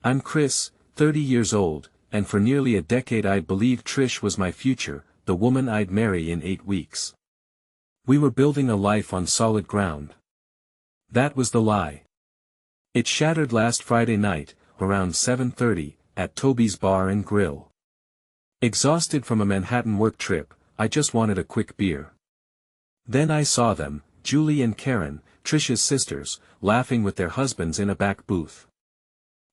I'm Chris, 30 years old, and for nearly a decade I'd believed Trish was my future, the woman I'd marry in 8 weeks. We were building a life on solid ground. That was the lie. It shattered last Friday night, around 7:30, at Toby's Bar and Grill. Exhausted from a Manhattan work trip, I just wanted a quick beer. Then I saw them, Julie and Karen, Trish's sisters, laughing with their husbands in a back booth.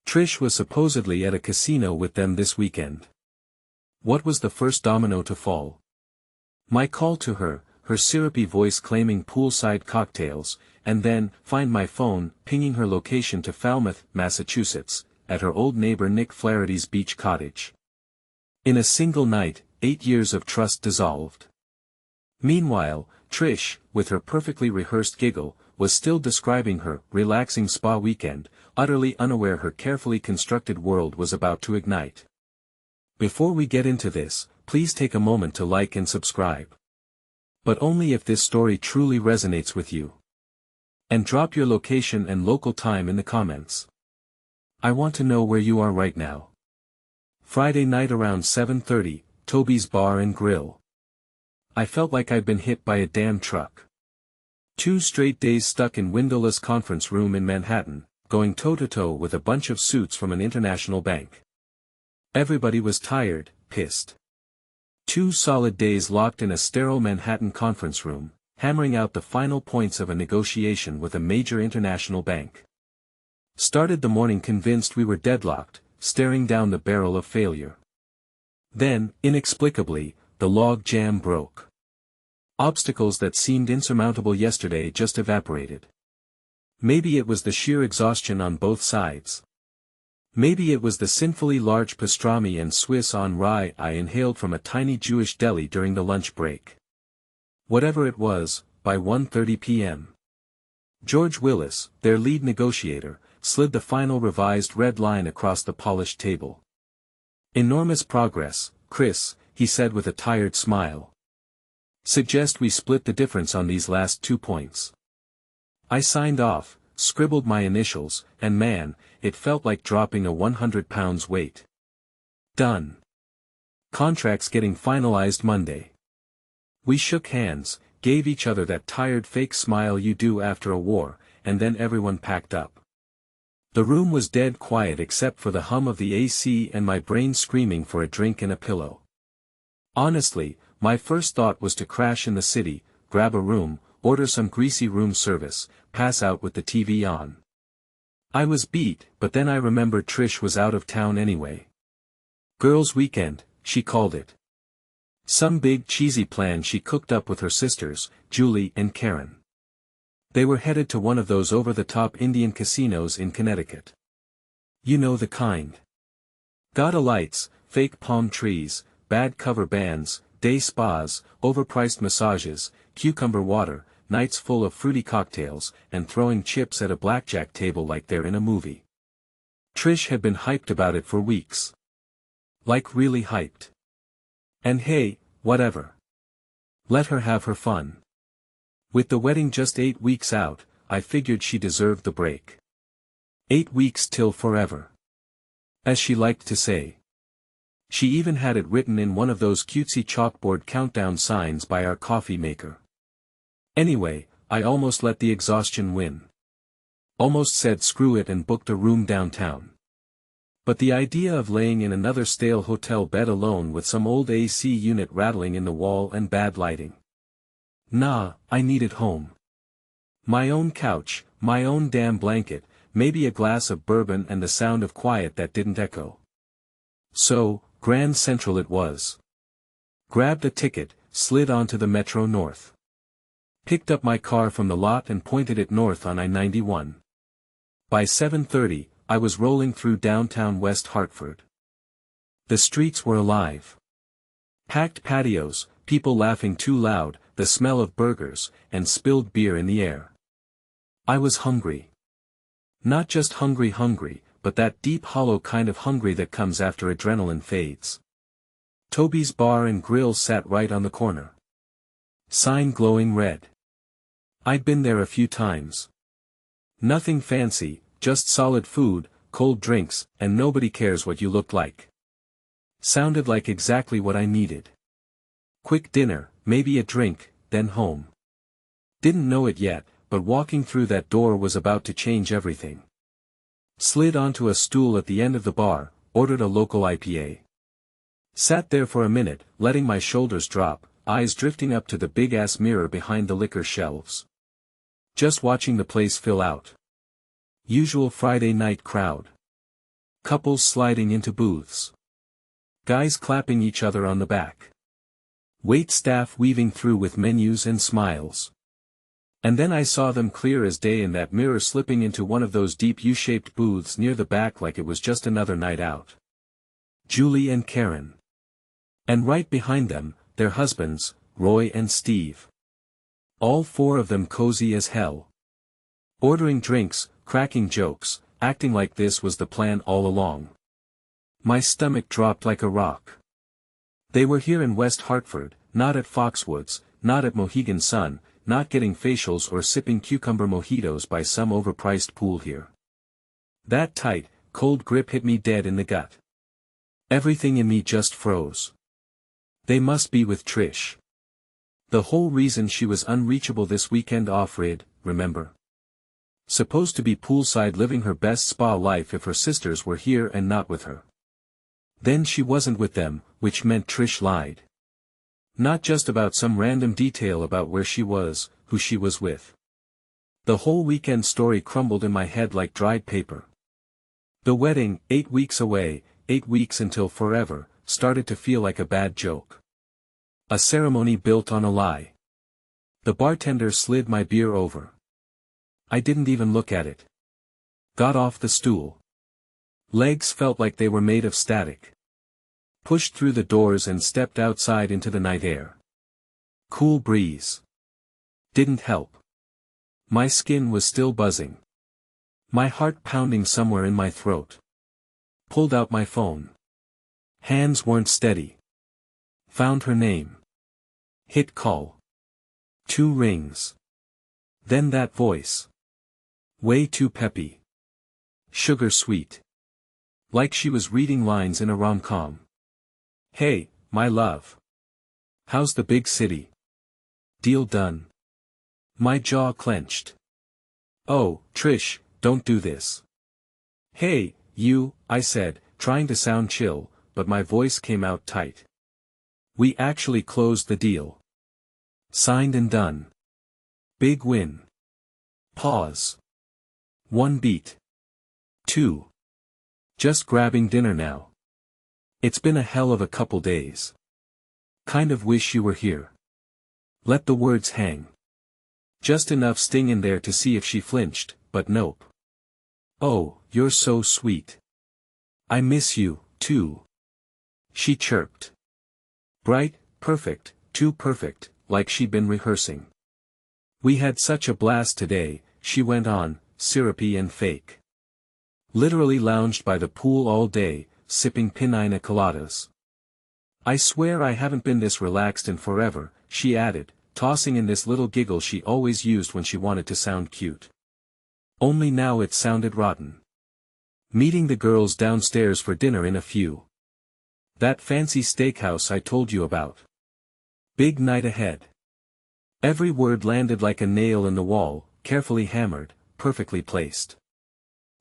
Trish was supposedly at a casino with them this weekend. What was the first domino to fall? My call to her, her syrupy voice claiming poolside cocktails, and then, find my phone, pinging her location to Falmouth, Massachusetts, at her old neighbor Nick Flaherty's beach cottage. In a single night, 8 years of trust dissolved. Meanwhile, Trish, with her perfectly rehearsed giggle, was still describing her relaxing spa weekend, utterly unaware her carefully constructed world was about to ignite. Before we get into this, please take a moment to like and subscribe. But only if this story truly resonates with you. And drop your location and local time in the comments. I want to know where you are right now. Friday night around 7:30, Toby's Bar and Grill. I felt like I'd been hit by a damn truck. 2 straight days stuck in windowless conference room in Manhattan, going toe-to-toe with a bunch of suits from an international bank. Everybody was tired, pissed. 2 solid days locked in a sterile Manhattan conference room, hammering out the final points of a negotiation with a major international bank. Started the morning convinced we were deadlocked, staring down the barrel of failure. Then, inexplicably, the log jam broke. Obstacles that seemed insurmountable yesterday just evaporated. Maybe it was the sheer exhaustion on both sides. Maybe it was the sinfully large pastrami and Swiss on rye I inhaled from a tiny Jewish deli during the lunch break. Whatever it was, by 1:30 p.m. George Willis, their lead negotiator, slid the final revised red line across the polished table. Enormous progress, Chris, he said with a tired smile. Suggest we split the difference on these last 2 points. I signed off, scribbled my initials, and man, it felt like dropping a 100 pounds weight. Done. Contracts getting finalized Monday. We shook hands, gave each other that tired fake smile you do after a war, and then everyone packed up. The room was dead quiet except for the hum of the AC and my brain screaming for a drink and a pillow. Honestly, my first thought was to crash in the city, grab a room, order some greasy room service, pass out with the TV on. I was beat, but then I remembered Trish was out of town anyway. Girls' weekend, she called it. Some big cheesy plan she cooked up with her sisters, Julie and Karen. They were headed to one of those over-the-top Indian casinos in Connecticut. You know the kind. Gada lights, fake palm trees, bad cover bands, day spas, overpriced massages, cucumber water, nights full of fruity cocktails, and throwing chips at a blackjack table like they're in a movie. Trish had been hyped about it for weeks. Like really hyped. And hey, whatever. Let her have her fun. With the wedding just 8 weeks out, I figured she deserved the break. 8 weeks till forever. As she liked to say. She even had it written in one of those cutesy chalkboard countdown signs by our coffee maker. Anyway, I almost let the exhaustion win. Almost said screw it and booked a room downtown. But the idea of laying in another stale hotel bed alone with some old AC unit rattling in the wall and bad lighting. Nah, I needed home. My own couch, my own damn blanket, maybe a glass of bourbon and the sound of quiet that didn't echo. So, Grand Central it was. Grabbed a ticket, slid onto the Metro North. Picked up my car from the lot and pointed it north on I-91. By 7:30, I was rolling through downtown West Hartford. The streets were alive. Packed patios, people laughing too loud, the smell of burgers, and spilled beer in the air. I was hungry. Not just hungry, but that deep hollow kind of hungry that comes after adrenaline fades. Toby's Bar and Grill sat right on the corner. Sign glowing red. I'd been there a few times. Nothing fancy, just solid food, cold drinks, and nobody cares what you look like. Sounded like exactly what I needed. Quick dinner, maybe a drink, then home. Didn't know it yet, but walking through that door was about to change everything. Slid onto a stool at the end of the bar, ordered a local IPA. Sat there for a minute, letting my shoulders drop, eyes drifting up to the big-ass mirror behind the liquor shelves. Just watching the place fill out. Usual Friday night crowd. Couples sliding into booths. Guys clapping each other on the back. Wait staff weaving through with menus and smiles. And then I saw them clear as day in that mirror, slipping into one of those deep U-shaped booths near the back like it was just another night out. Julie and Karen. And right behind them, their husbands, Roy and Steve. All four of them cozy as hell. Ordering drinks, cracking jokes, acting like this was the plan all along. My stomach dropped like a rock. They were here in West Hartford, not at Foxwoods, not at Mohegan Sun, not getting facials or sipping cucumber mojitos by some overpriced pool here. That tight, cold grip hit me dead in the gut. Everything in me just froze. They must be with Trish. The whole reason she was unreachable this weekend off-grid, remember? Supposed to be poolside living her best spa life if her sisters were here and not with her. Then she wasn't with them, which meant Trish lied. Not just about some random detail about where she was, who she was with. The whole weekend story crumbled in my head like dried paper. The wedding, 8 weeks away, 8 weeks until forever, started to feel like a bad joke. A ceremony built on a lie. The bartender slid my beer over. I didn't even look at it. Got off the stool. Legs felt like they were made of static. Pushed through the doors and stepped outside into the night air. Cool breeze. Didn't help. My skin was still buzzing. My heart pounding somewhere in my throat. Pulled out my phone. Hands weren't steady. Found her name. Hit call. 2 rings. Then that voice. Way too peppy. Sugar sweet. Like she was reading lines in a rom-com. Hey, my love. How's the big city? Deal done. My jaw clenched. Oh, Trish, don't do this. Hey, you, I said, trying to sound chill, but my voice came out tight. We actually closed the deal. Signed and done. Big win. Pause. 1 beat. 2. Just grabbing dinner now. It's been a hell of a couple days. Kind of wish you were here. Let the words hang. Just enough sting in there to see if she flinched, but nope. Oh, you're so sweet. I miss you, too. She chirped. Bright, perfect, too perfect, like she'd been rehearsing. We had such a blast today, she went on, syrupy and fake. Literally lounged by the pool all day, sipping pina coladas. I swear I haven't been this relaxed in forever, she added, tossing in this little giggle she always used when she wanted to sound cute. Only now it sounded rotten. Meeting the girls downstairs for dinner in a few. That fancy steakhouse I told you about. Big night ahead. Every word landed like a nail in the wall, carefully hammered, perfectly placed.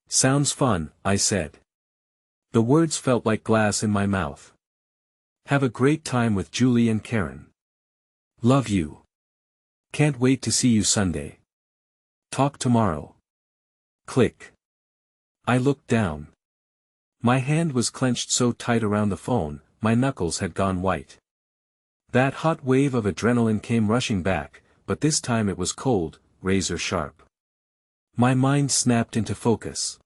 Sounds fun, I said. The words felt like glass in my mouth. Have a great time with Julie and Karen. Love you. Can't wait to see you Sunday. Talk tomorrow. Click. I looked down. My hand was clenched so tight around the phone, my knuckles had gone white. That hot wave of adrenaline came rushing back, but this time it was cold, razor sharp. My mind snapped into focus.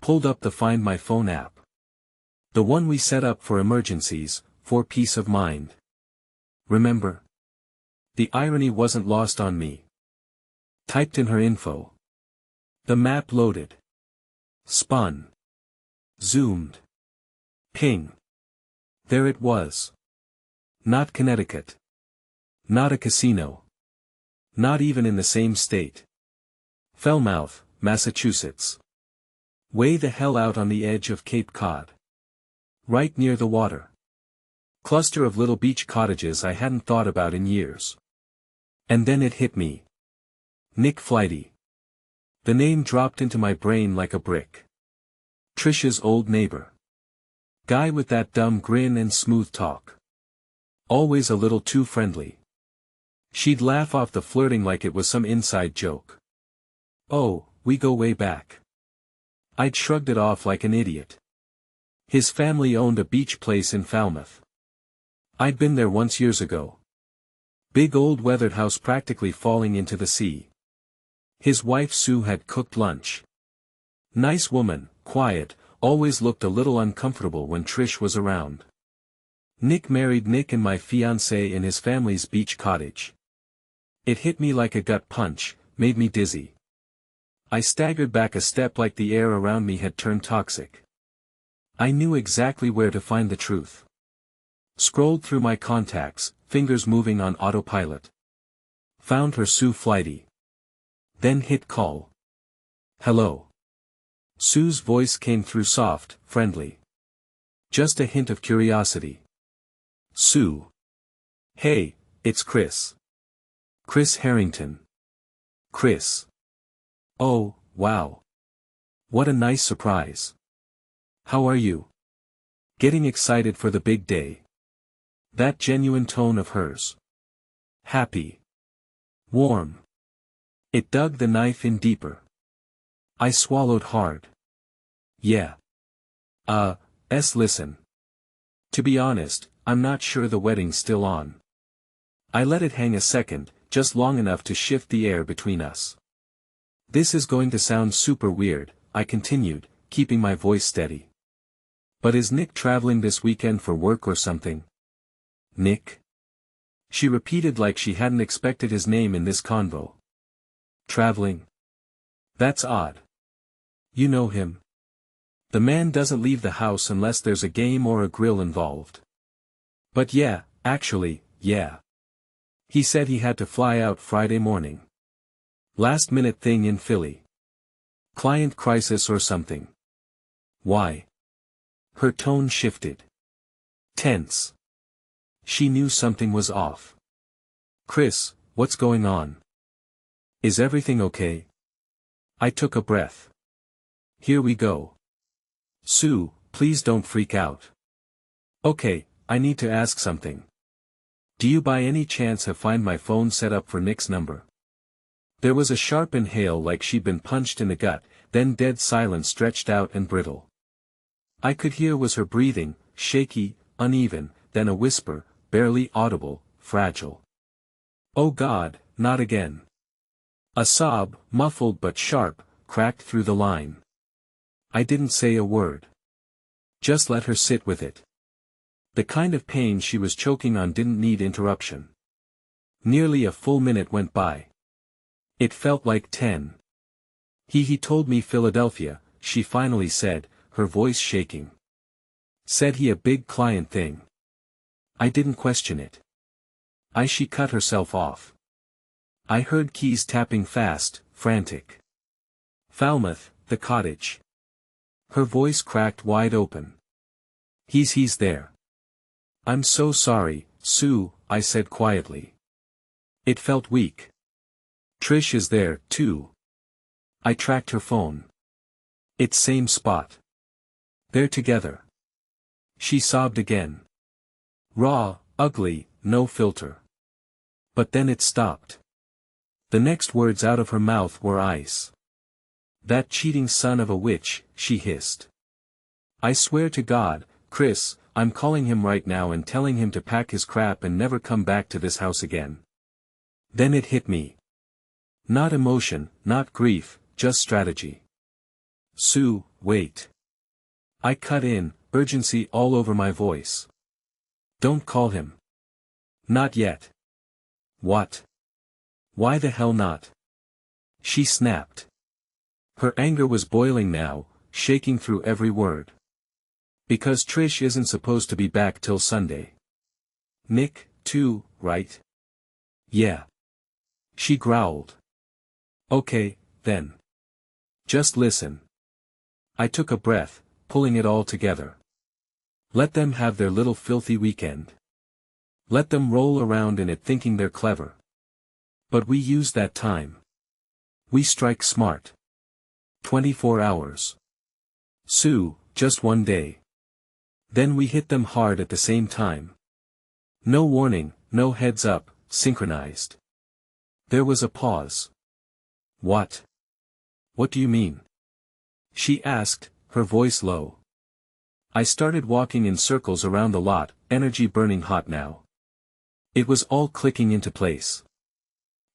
Pulled up the Find My Phone app. The one we set up for emergencies, for peace of mind. Remember? The irony wasn't lost on me. Typed in her info. The map loaded. Spun. Zoomed. Ping. There it was. Not Connecticut. Not a casino. Not even in the same state. Falmouth, Massachusetts. Way the hell out on the edge of Cape Cod. Right near the water. Cluster of little beach cottages I hadn't thought about in years. And then it hit me. Nick Flighty. The name dropped into my brain like a brick. Trish's old neighbor. Guy with that dumb grin and smooth talk. Always a little too friendly. She'd laugh off the flirting like it was some inside joke. Oh, we go way back. I'd shrugged it off like an idiot. His family owned a beach place in Falmouth. I'd been there once years ago. Big old weathered house practically falling into the sea. His wife Sue had cooked lunch. Nice woman, quiet, always looked a little uncomfortable when Trish was around. Nick married Nick and my fiancée in his family's beach cottage. It hit me like a gut punch, made me dizzy. I staggered back a step like the air around me had turned toxic. I knew exactly where to find the truth. Scrolled through my contacts, fingers moving on autopilot. Found her Sue Flighty. Then hit call. Hello. Sue's voice came through soft, friendly. Just a hint of curiosity. Sue. Hey, it's Chris. Chris Harrington. Chris. Oh, wow. What a nice surprise. How are you? Getting excited for the big day. That genuine tone of hers. Happy. Warm. It dug the knife in deeper. I swallowed hard. Yeah. Listen. To be honest, I'm not sure the wedding's still on. I let it hang a second, just long enough to shift the air between us. This is going to sound super weird, I continued, keeping my voice steady. But is Nick traveling this weekend for work or something? Nick? She repeated like she hadn't expected his name in this convo. Traveling? That's odd. You know him. The man doesn't leave the house unless there's a game or a grill involved. But yeah, actually, yeah. He said he had to fly out Friday morning. Last minute thing in Philly. Client crisis or something. Why? Her tone shifted. Tense. She knew something was off. Chris, what's going on? Is everything okay? I took a breath. Here we go. Sue, please don't freak out. Okay, I need to ask something. Do you by any chance have find my phone set up for Nick's number? There was a sharp inhale like she'd been punched in the gut, then dead silence stretched out and brittle. I could hear was her breathing, shaky, uneven, then a whisper, barely audible, fragile. Oh God, not again. A sob, muffled but sharp, cracked through the line. I didn't say a word. Just let her sit with it. The kind of pain she was choking on didn't need interruption. Nearly a full minute went by. It felt like 10. He told me Philadelphia, she finally said, her voice shaking. Said he a big client thing. I didn't question it. She cut herself off. I heard keys tapping fast, frantic. Falmouth, the cottage. Her voice cracked wide open. He's there. I'm so sorry, Sue, I said quietly. It felt weak. Trish is there, too. I tracked her phone. It's same spot. They're together. She sobbed again. Raw, ugly, no filter. But then it stopped. The next words out of her mouth were ice. That cheating son of a witch, she hissed. I swear to God, Chris, I'm calling him right now and telling him to pack his crap and never come back to this house again. Then it hit me. Not emotion, not grief, just strategy. Sue, wait. I cut in, urgency all over my voice. Don't call him. Not yet. What? Why the hell not? She snapped. Her anger was boiling now, shaking through every word. Because Trish isn't supposed to be back till Sunday. Nick, too, right? Yeah. She growled. Okay, then. Just listen. I took a breath, pulling it all together. Let them have their little filthy weekend. Let them roll around in it thinking they're clever. But we use that time. We strike smart. 24 hours. Sue, just one day. Then we hit them hard at the same time. No warning, no heads up, synchronized. There was a pause. What? What do you mean? She asked, her voice low. I started walking in circles around the lot, energy burning hot now. It was all clicking into place.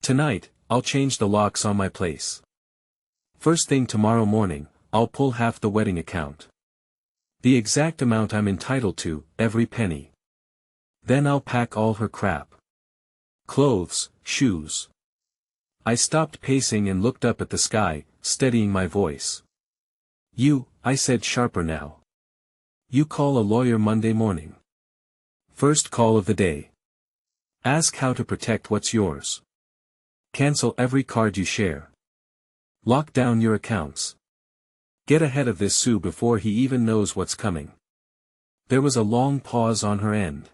Tonight, I'll change the locks on my place. First thing tomorrow morning, I'll pull half the wedding account. The exact amount I'm entitled to, every penny. Then I'll pack all her crap. Clothes, shoes. I stopped pacing and looked up at the sky, steadying my voice. You, I said sharper now. You call a lawyer Monday morning. First call of the day. Ask how to protect what's yours. Cancel every card you share. Lock down your accounts. Get ahead of this Sue before he even knows what's coming. There was a long pause on her end.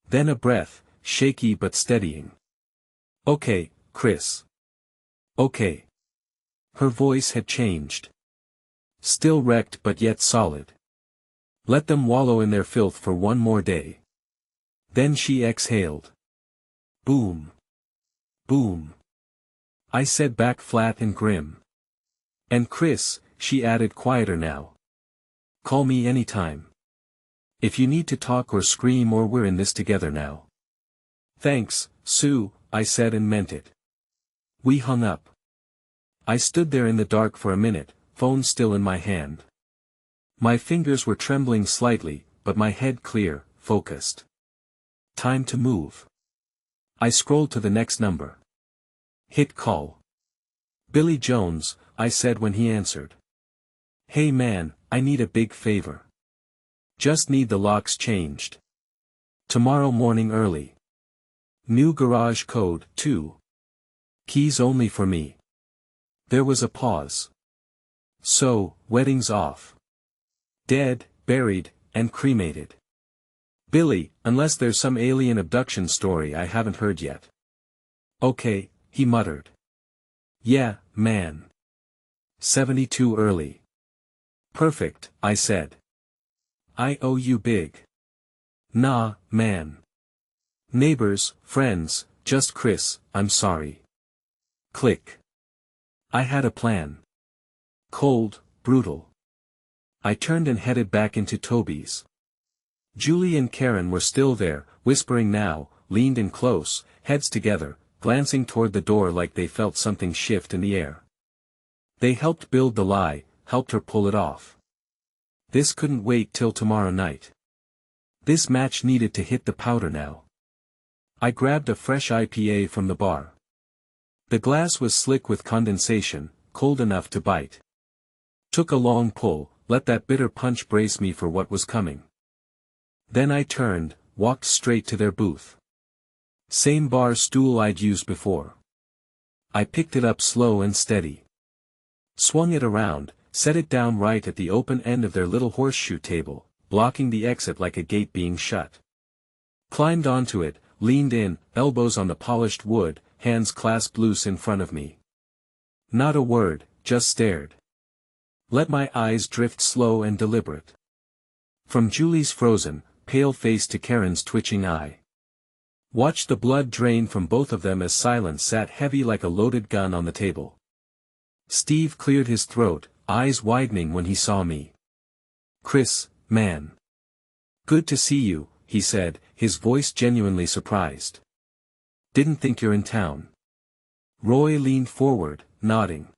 Then a breath, shaky but steadying. Okay, Chris. Okay. Her voice had changed. Still wrecked but yet solid. Let them wallow in their filth for one more day. Then she exhaled. Boom. Boom. I said back flat and grim. And Chris, she added quieter now. Call me anytime. If you need to talk or scream or we're in this together now. Thanks, Sue, I said and meant it. We hung up. I stood there in the dark for a minute, phone still in my hand. My fingers were trembling slightly, but my head clear, focused. Time to move. I scrolled to the next number. Hit call. Billy Jones, I said when he answered. Hey man, I need a big favor. Just need the locks changed. Tomorrow morning early. New garage code, too. Keys only for me. There was a pause. So, wedding's off. Dead, buried, and cremated. Billy, unless there's some alien abduction story I haven't heard yet. Okay, he muttered. Yeah, man. 72 early. Perfect, I said. I owe you big. Nah, man. Neighbors, friends, just Chris, I'm sorry. Click. I had a plan. Cold, brutal. I turned and headed back into Toby's. Julie and Karen were still there, whispering now, leaned in close, heads together, glancing toward the door like they felt something shift in the air. They helped build the lie, helped her pull it off. This couldn't wait till tomorrow night. This match needed to hit the powder now. I grabbed a fresh IPA from the bar. The glass was slick with condensation, cold enough to bite. Took a long pull, let that bitter punch brace me for what was coming. Then I turned, walked straight to their booth. Same bar stool I'd used before. I picked it up slow and steady. Swung it around, set it down right at the open end of their little horseshoe table, blocking the exit like a gate being shut. Climbed onto it, leaned in, elbows on the polished wood, hands clasped loose in front of me. Not a word, just stared. Let my eyes drift slow and deliberate. From Julie's frozen, pale face to Karen's twitching eye. Watched the blood drain from both of them as silence sat heavy like a loaded gun on the table. Steve cleared his throat, eyes widening when he saw me. Chris, man. Good to see you, he said, his voice genuinely surprised. Didn't think you're in town. Roy leaned forward, nodding.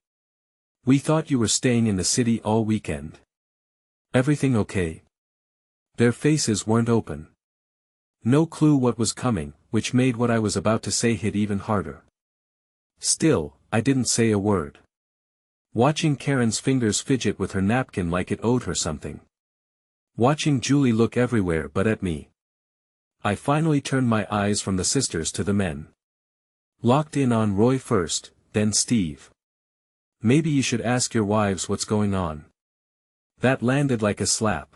We thought you were staying in the city all weekend. Everything okay? Their faces weren't open. No clue what was coming, which made what I was about to say hit even harder. Still, I didn't say a word. Watching Karen's fingers fidget with her napkin like it owed her something. Watching Julie look everywhere but at me. I finally turned my eyes from the sisters to the men. Locked in on Roy first, then Steve. Maybe you should ask your wives what's going on. That landed like a slap.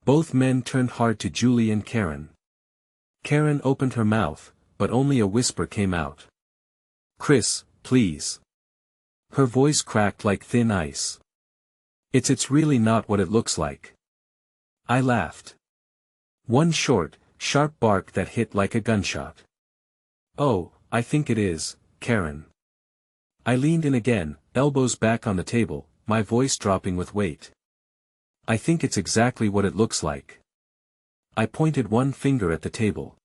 Both men turned hard to Julie and Karen. Karen opened her mouth, but only a whisper came out. "Chris, please." Her voice cracked like thin ice. It's really not what it looks like." I laughed. One short, sharp bark that hit like a gunshot. "Oh, I think it is, Karen." I leaned in again, elbows back on the table, my voice dropping with weight. "I think it's exactly what it looks like." I pointed one finger at the table.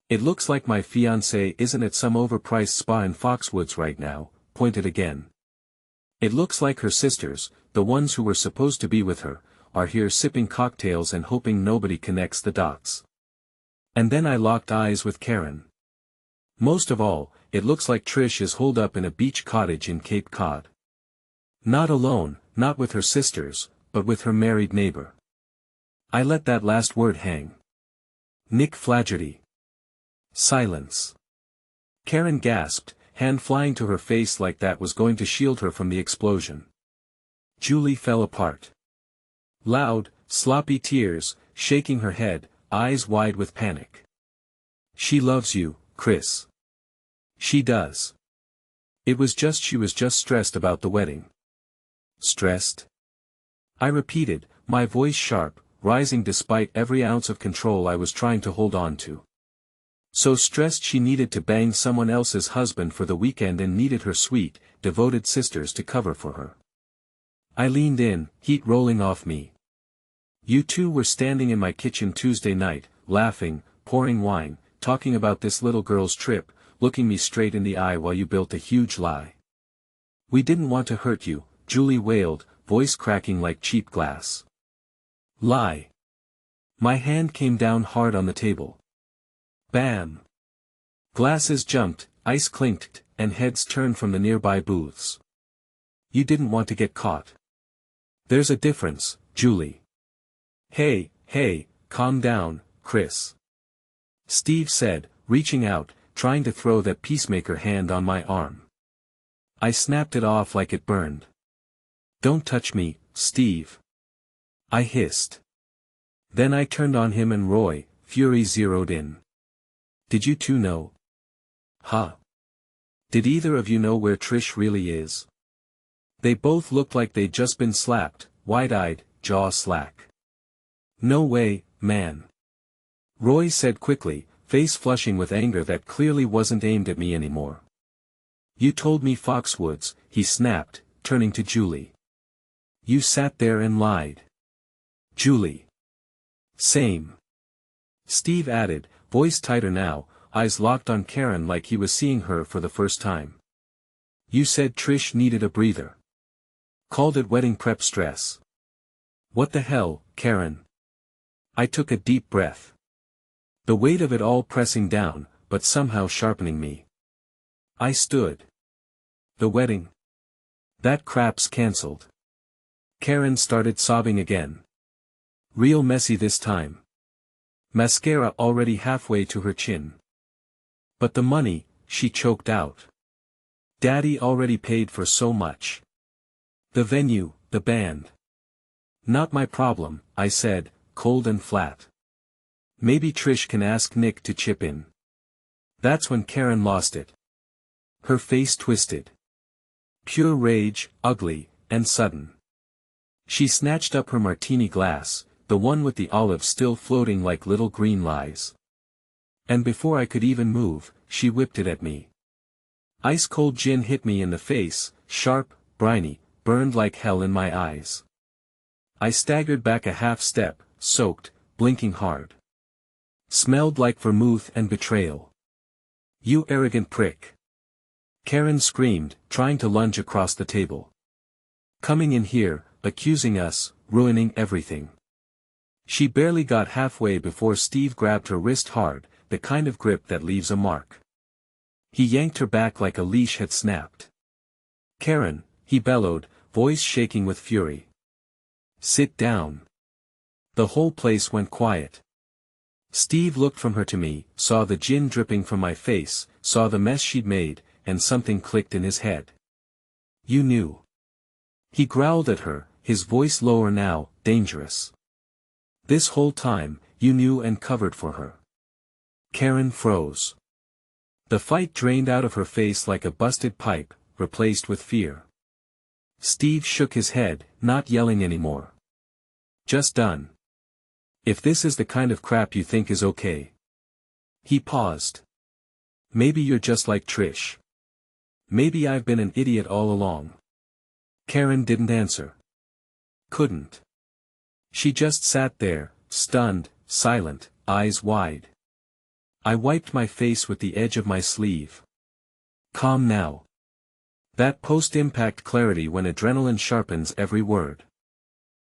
"It looks like my fiancée isn't at some overpriced spa in Foxwoods right now," pointed again. "It looks like her sisters, the ones who were supposed to be with her, are here sipping cocktails and hoping nobody connects the dots." And then I locked eyes with Karen. "Most of all, it looks like Trish is holed up in a beach cottage in Cape Cod. Not alone, not with her sisters, but with her married neighbor." I let that last word hang. Nick Flaherty. Silence. Karen gasped, hand flying to her face like that was going to shield her from the explosion. Julie fell apart. Loud, sloppy tears, shaking her head, eyes wide with panic. "She loves you, Chris. She does. She was just stressed about the wedding." "Stressed?" I repeated, my voice sharp, rising despite every ounce of control I was trying to hold on to. "So stressed she needed to bang someone else's husband for the weekend and needed her sweet, devoted sisters to cover for her." I leaned in, heat rolling off me. "You two were standing in my kitchen Tuesday night, laughing, pouring wine, talking about this little girl's trip, looking me straight in the eye while you built a huge lie." "We didn't want to hurt you," Julie wailed, voice cracking like cheap glass. "Lie." My hand came down hard on the table. Bam! Glasses jumped, ice clinked, and heads turned from the nearby booths. "You didn't want to get caught." "There's a difference, Julie." Hey, calm down, Chris," Steve said, reaching out, trying to throw that peacemaker hand on my arm. I snapped it off like it burned. "Don't touch me, Steve," I hissed. Then I turned on him and Roy, fury zeroed in. "Did you two know?" "Huh? Did either of you know where Trish really is?" They both looked like they'd just been slapped, wide-eyed, jaw slack. "No way, man," Roy said quickly, face flushing with anger that clearly wasn't aimed at me anymore. "You told me Foxwoods," he snapped, turning to Julie. "You sat there and lied." Julie. "Same," Steve added, voice tighter now, eyes locked on Karen like he was seeing her for the first time. "You said Trish needed a breather. Called it wedding prep stress." "What the hell, Karen?" I took a deep breath. The weight of it all pressing down, but somehow sharpening me. I stood. "The wedding? That crap's cancelled." Karen started sobbing again. Real messy this time. Mascara already halfway to her chin. "But the money," she choked out. "Daddy already paid for so much. The venue, the band." "Not my problem," I said, cold and flat. "Maybe Trish can ask Nick to chip in." That's when Karen lost it. Her face twisted. Pure rage, ugly, and sudden. She snatched up her martini glass, the one with the olive still floating like little green lies. And before I could even move, she whipped it at me. Ice-cold gin hit me in the face, sharp, briny, burned like hell in my eyes. I staggered back a half step, soaked, blinking hard. Smelled like vermouth and betrayal. "You arrogant prick!" Karen screamed, trying to lunge across the table. "Coming in here, accusing us, ruining everything." She barely got halfway before Steve grabbed her wrist hard, the kind of grip that leaves a mark. He yanked her back like a leash had snapped. "Karen," he bellowed, voice shaking with fury. "Sit down." The whole place went quiet. Steve looked from her to me, saw the gin dripping from my face, saw the mess she'd made, and something clicked in his head. "You knew." He growled at her, his voice lower now, dangerous. This whole time, you knew and covered for her. Karen froze. The fight drained out of her face like a busted pipe, replaced with fear. Steve shook his head, not yelling anymore. Just done. If this is the kind of crap you think is okay. He paused. Maybe you're just like Trish. Maybe I've been an idiot all along. Karen didn't answer. Couldn't. She just sat there, stunned, silent, eyes wide. I wiped my face with the edge of my sleeve. Calm now. That post-impact clarity when adrenaline sharpens every word.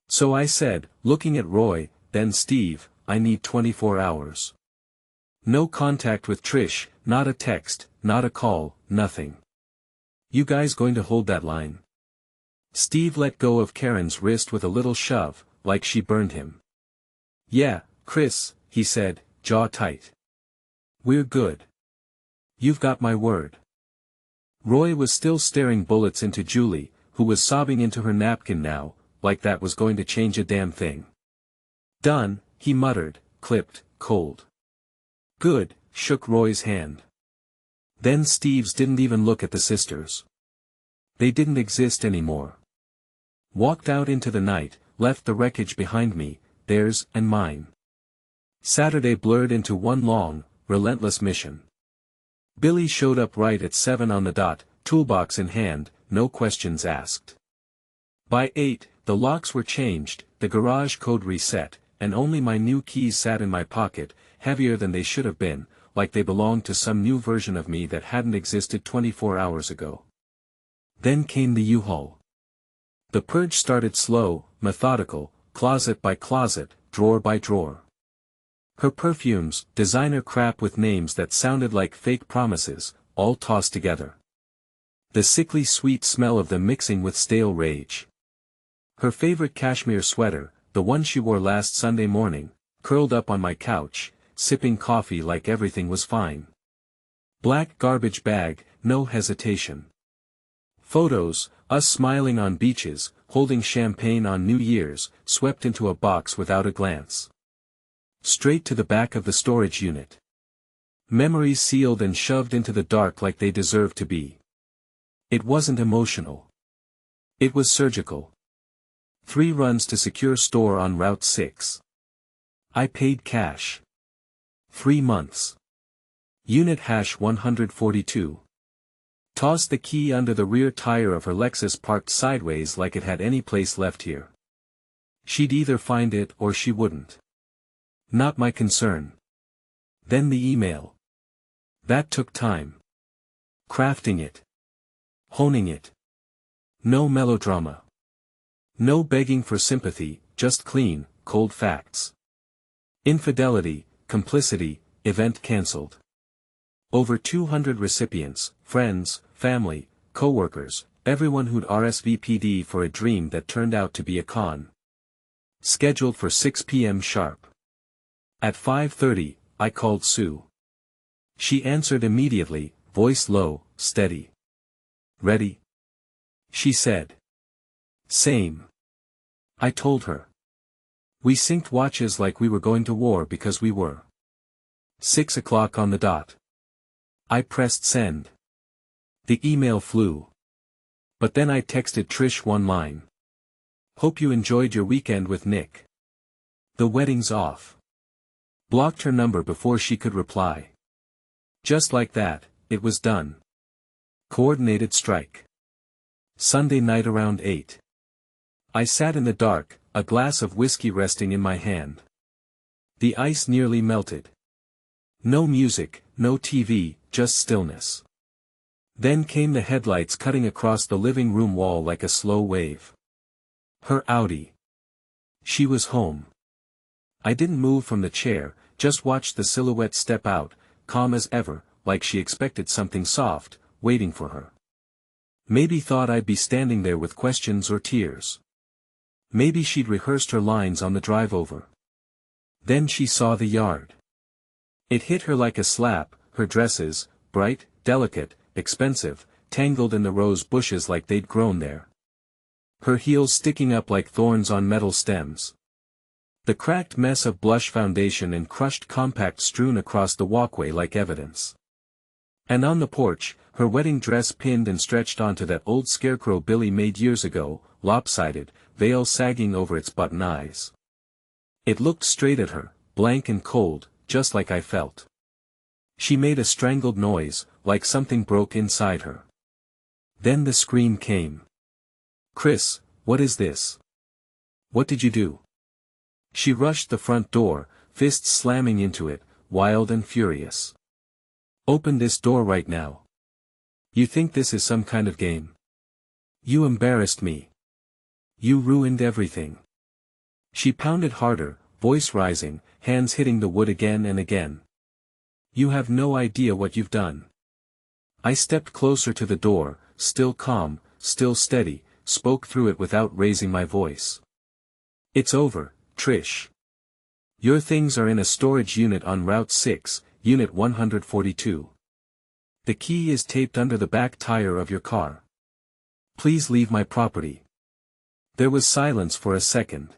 So I said, looking at Roy, then Steve, I need 24 hours. No contact with Trish, not a text, not a call, nothing. You guys going to hold that line? Steve let go of Karen's wrist with a little shove, like she burned him. Yeah, Chris, he said, jaw tight. We're good. You've got my word. Roy was still staring bullets into Julie, who was sobbing into her napkin now, like that was going to change a damn thing. Done, he muttered, clipped, cold. Good, shook Roy's hand. Then Steve's didn't even look at the sisters. They didn't exist anymore. Walked out into the night, left the wreckage behind me, theirs and mine. Saturday blurred into one long, relentless mission. Billy showed up right at 7 on the dot, toolbox in hand, no questions asked. By 8, the locks were changed, the garage code reset, and only my new keys sat in my pocket, heavier than they should have been, like they belonged to some new version of me that hadn't existed 24 hours ago. Then came the U-Haul. The purge started slow, methodical, closet by closet, drawer by drawer. Her perfumes, designer crap with names that sounded like fake promises, all tossed together. The sickly sweet smell of them mixing with stale rage. Her favorite cashmere sweater, the one she wore last Sunday morning, curled up on my couch, sipping coffee like everything was fine. Black garbage bag, no hesitation. Photos, us smiling on beaches, holding champagne on New Year's, swept into a box without a glance. Straight to the back of the storage unit. Memories sealed and shoved into the dark like they deserved to be. It wasn't emotional. It was surgical. 3 runs to secure store on Route 6. I paid cash. 3 months. Unit hash 142. Tossed the key under the rear tire of her Lexus parked sideways like it had any place left here. She'd either find it or she wouldn't. Not my concern. Then the email. That took time. Crafting it. Honing it. No melodrama. No begging for sympathy, just clean, cold facts. Infidelity, complicity, event cancelled. Over 200 recipients, friends, family, co-workers, everyone who'd RSVP'd for a dream that turned out to be a con. Scheduled for 6 p.m. sharp. At 5:30, I called Sue. She answered immediately, voice low, steady. Ready? She said. Same. I told her. We synced watches like we were going to war because we were. 6 o'clock on the dot. I pressed send. The email flew. But then I texted Trish one line. Hope you enjoyed your weekend with Nick. The wedding's off. Blocked her number before she could reply. Just like that, it was done. Coordinated strike. Sunday night around 8. I sat in the dark, a glass of whiskey resting in my hand. The ice nearly melted. No music, no TV, just stillness. Then came the headlights cutting across the living room wall like a slow wave. Her Audi. She was home. I didn't move from the chair, just watched the silhouette step out, calm as ever, like she expected something soft, waiting for her. Maybe thought I'd be standing there with questions or tears. Maybe she'd rehearsed her lines on the drive over. Then she saw the yard. It hit her like a slap, her dresses, bright, delicate, expensive, tangled in the rose bushes like they'd grown there. her heels sticking up like thorns on metal stems. The cracked mess of blush foundation and crushed compact strewn across the walkway like evidence. And on the porch, her wedding dress pinned and stretched onto that old scarecrow Billy made years ago, lopsided, veil sagging over its button eyes. It looked straight at her, blank and cold, just like I felt. She made a strangled noise, like something broke inside her. Then the scream came. "Chris, what is this? What did you do?" She rushed the front door, fists slamming into it, wild and furious. "Open this door right now. You think this is some kind of game? You embarrassed me. You ruined everything." She pounded harder, voice rising, hands hitting the wood again and again. "You have no idea what you've done." I stepped closer to the door, still calm, still steady, spoke through it without raising my voice. "It's over, Trish. Your things are in a storage unit on Route 6, Unit 142. The key is taped under the back tire of your car. Please leave my property." There was silence for a second.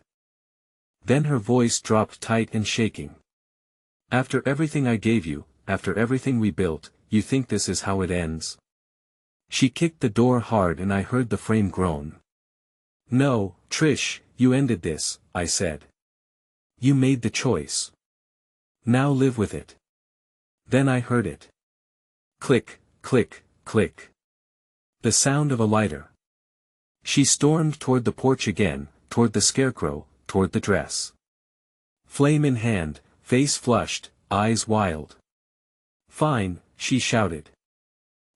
Then her voice dropped tight and shaking. "After everything I gave you, after everything we built, you think this is how it ends?" She kicked the door hard and I heard the frame groan. "No, Trish, you ended this," I said. "You made the choice. Now live with it." Then I heard it. Click, click, click. The sound of a lighter. She stormed toward the porch again, toward the scarecrow, toward the dress. Flame in hand, face flushed, eyes wild. "Fine," she shouted.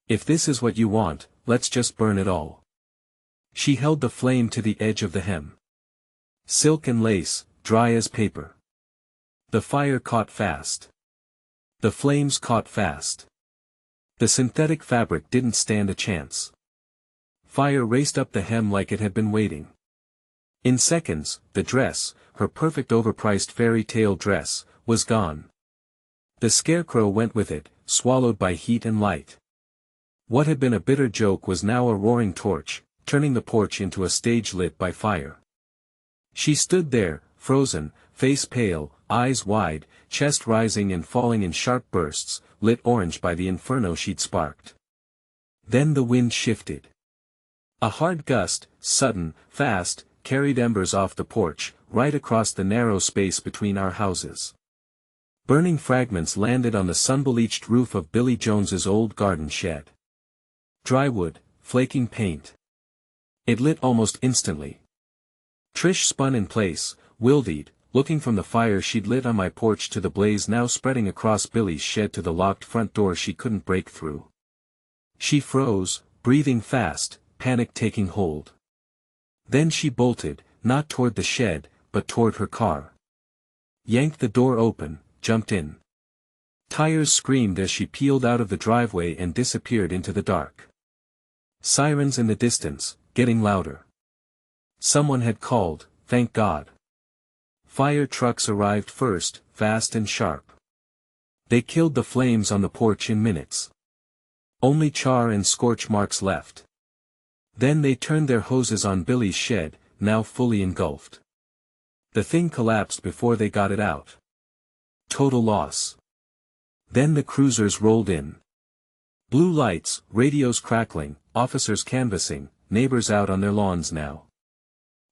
"If this is what you want, let's just burn it all." She held the flame to the edge of the hem. Silk and lace, dry as paper. The fire caught fast. The flames caught fast. The synthetic fabric didn't stand a chance. Fire raced up the hem like it had been waiting. In seconds, the dress, her perfect overpriced fairy tale dress, was gone. The scarecrow went with it, swallowed by heat and light. What had been a bitter joke was now a roaring torch, turning the porch into a stage lit by fire. She stood there, frozen, face pale, eyes wide, chest rising and falling in sharp bursts, lit orange by the inferno she'd sparked. Then the wind shifted. A hard gust, sudden, fast, carried embers off the porch, right across the narrow space between our houses. Burning fragments landed on the sun-bleached roof of Billy Jones's old garden shed. Dry wood, flaking paint. It lit almost instantly. Trish spun in place, wildeed, looking from the fire she'd lit on my porch to the blaze now spreading across Billy's shed to the locked front door she couldn't break through. She froze, breathing fast, panic taking hold. Then she bolted, not toward the shed, but toward her car. Yanked the door open, jumped in. Tires screamed as she peeled out of the driveway and disappeared into the dark. Sirens in the distance, getting louder. Someone had called, thank God. Fire trucks arrived first, fast and sharp. They killed the flames on the porch in minutes. Only char and scorch marks left. Then they turned their hoses on Billy's shed, now fully engulfed. The thing collapsed before they got it out. Total loss. Then the cruisers rolled in. Blue lights, radios crackling, officers canvassing, neighbors out on their lawns now.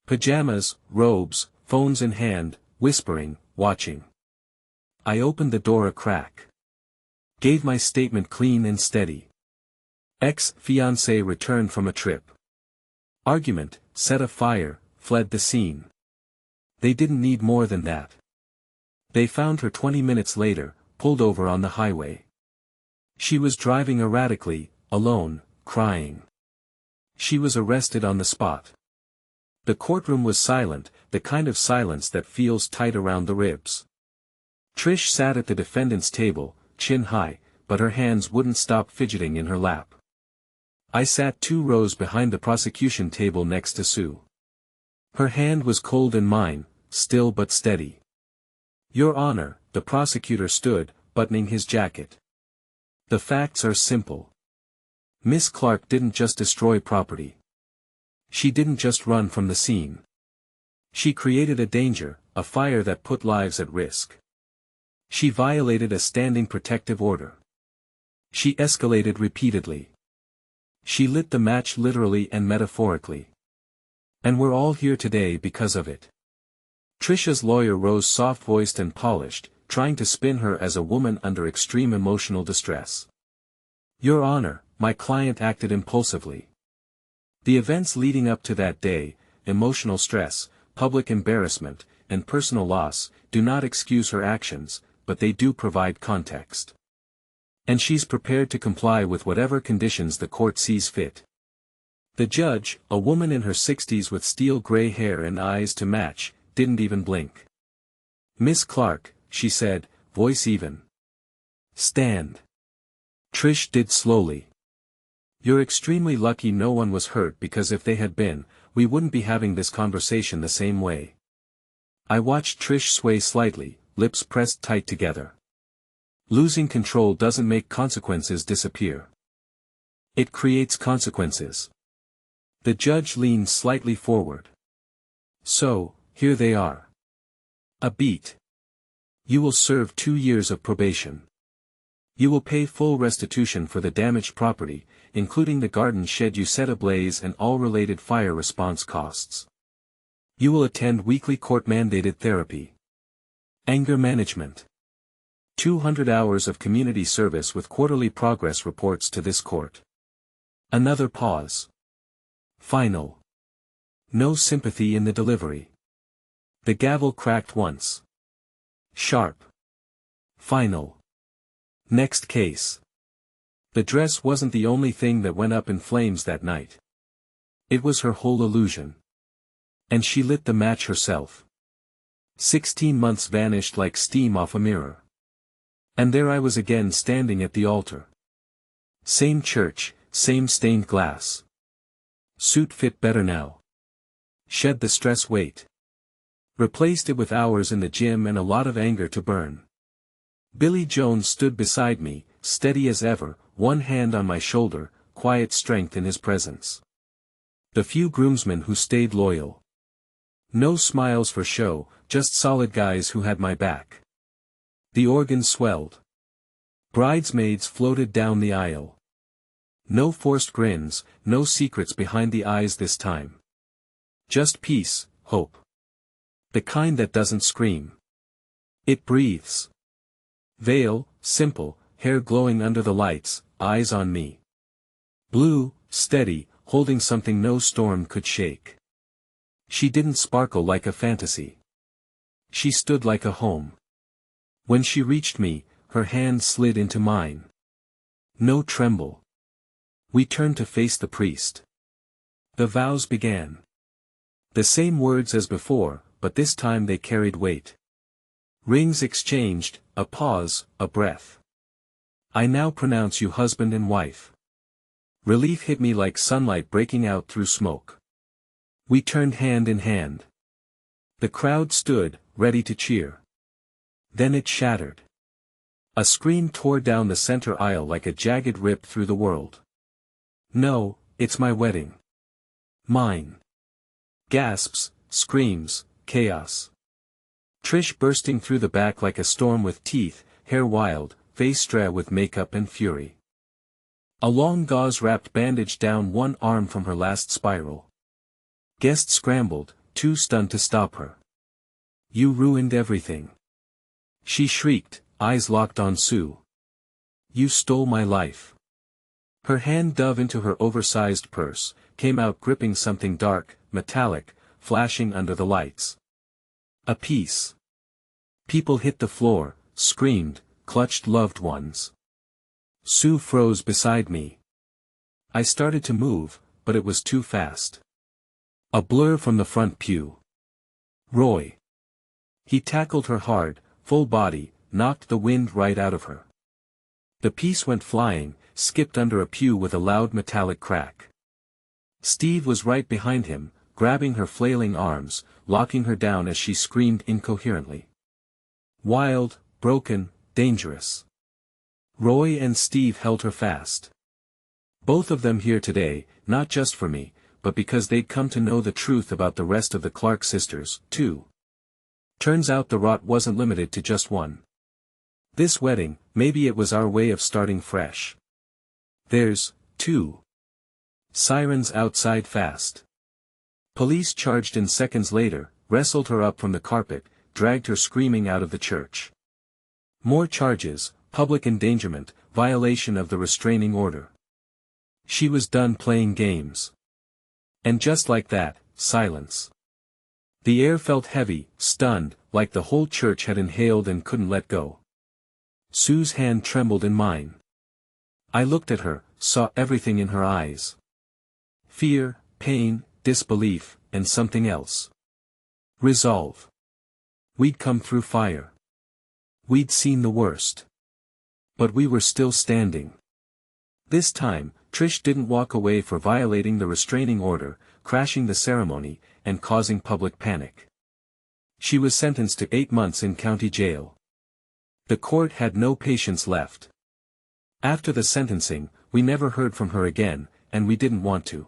Pajamas, robes, phones in hand, whispering, watching. I opened the door a crack. Gave my statement clean and steady. Ex-fiancée returned from a trip. Argument, set a fire, fled the scene. They didn't need more than that. They found her 20 minutes later, pulled over on the highway. She was driving erratically, alone, crying. She was arrested on the spot. The courtroom was silent, the kind of silence that feels tight around the ribs. Trish sat at the defendant's table, chin high, but her hands wouldn't stop fidgeting in her lap. I sat 2 rows behind the prosecution table next to Sue. Her hand was cold in mine, still but steady. Your Honor, the prosecutor stood, buttoning his jacket. The facts are simple. Miss Clark didn't just destroy property. She didn't just run from the scene. She created a danger, a fire that put lives at risk. She violated a standing protective order. She escalated repeatedly. She lit the match literally and metaphorically. And we're all here today because of it. Trisha's lawyer rose soft-voiced and polished, trying to spin her as a woman under extreme emotional distress. Your Honor, my client acted impulsively. The events leading up to that day, emotional stress, public embarrassment, and personal loss, do not excuse her actions, but they do provide context. And she's prepared to comply with whatever conditions the court sees fit. The judge, a woman in her 60s with steel gray hair and eyes to match, didn't even blink. Miss Clark, she said, voice even. Stand. Trish did slowly. You're extremely lucky no one was hurt, because if they had been, we wouldn't be having this conversation the same way. I watched Trish sway slightly, lips pressed tight together. Losing control doesn't make consequences disappear. It creates consequences. The judge leaned slightly forward. So, here they are. A beat. You will serve 2 years of probation. You will pay full restitution for the damaged property, including the garden shed you set ablaze and all related fire response costs. You will attend weekly court-mandated therapy. Anger management. 200 hours of community service with quarterly progress reports to this court. Another pause. Final. No sympathy in the delivery. The gavel cracked once. Sharp. Final. Next case. The dress wasn't the only thing that went up in flames that night. It was her whole illusion. And she lit the match herself. 16 months vanished like steam off a mirror. And there I was again standing at the altar. Same church, same stained glass. Suit fit better now. Shed the stress weight. Replaced it with hours in the gym and a lot of anger to burn. Billy Jones stood beside me, steady as ever, one hand on my shoulder, quiet strength in his presence. The few groomsmen who stayed loyal. No smiles for show, just solid guys who had my back. The organ swelled. Bridesmaids floated down the aisle. No forced grins, no secrets behind the eyes this time. Just peace, hope. The kind that doesn't scream. It breathes. Veil, simple, hair glowing under the lights, eyes on me. Blue, steady, holding something no storm could shake. She didn't sparkle like a fantasy. She stood like a home. When she reached me, her hand slid into mine. No tremble. We turned to face the priest. The vows began. The same words as before, but this time they carried weight. Rings exchanged, a pause, a breath. I now pronounce you husband and wife. Relief hit me like sunlight breaking out through smoke. We turned hand in hand. The crowd stood, ready to cheer. Then it shattered. A scream tore down the center aisle like a jagged rip through the world. No, it's my wedding. Mine. Gasps, screams, chaos. Trish bursting through the back like a storm with teeth, hair wild, face straw with makeup and fury. A long gauze-wrapped bandage down one arm from her last spiral. Guests scrambled, too stunned to stop her. You ruined everything. She shrieked, eyes locked on Sue. You stole my life. Her hand dove into her oversized purse, came out gripping something dark, metallic, flashing under the lights. A piece. People hit the floor, screamed, clutched loved ones. Sue froze beside me. I started to move, but it was too fast. A blur from the front pew. Roy. He tackled her hard, full body, knocked the wind right out of her. The piece went flying, skipped under a pew with a loud metallic crack. Steve was right behind him, grabbing her flailing arms, locking her down as she screamed incoherently. Wild, broken, dangerous. Roy and Steve held her fast. Both of them here today, not just for me, but because they'd come to know the truth about the rest of the Clark sisters, too. Turns out the rot wasn't limited to just one. This wedding, maybe it was our way of starting fresh. There's, too. Sirens outside fast. Police charged in seconds later, wrestled her up from the carpet, dragged her screaming out of the church. More charges, public endangerment, violation of the restraining order. She was done playing games. And just like that, silence. The air felt heavy, stunned, like the whole church had inhaled and couldn't let go. Sue's hand trembled in mine. I looked at her, saw everything in her eyes. Fear, pain, disbelief, and something else. Resolve. We'd come through fire. We'd seen the worst. But we were still standing. This time, Trish didn't walk away for violating the restraining order, crashing the ceremony, and causing public panic. She was sentenced to 8 months in county jail. The court had no patience left. After the sentencing, we never heard from her again, and we didn't want to.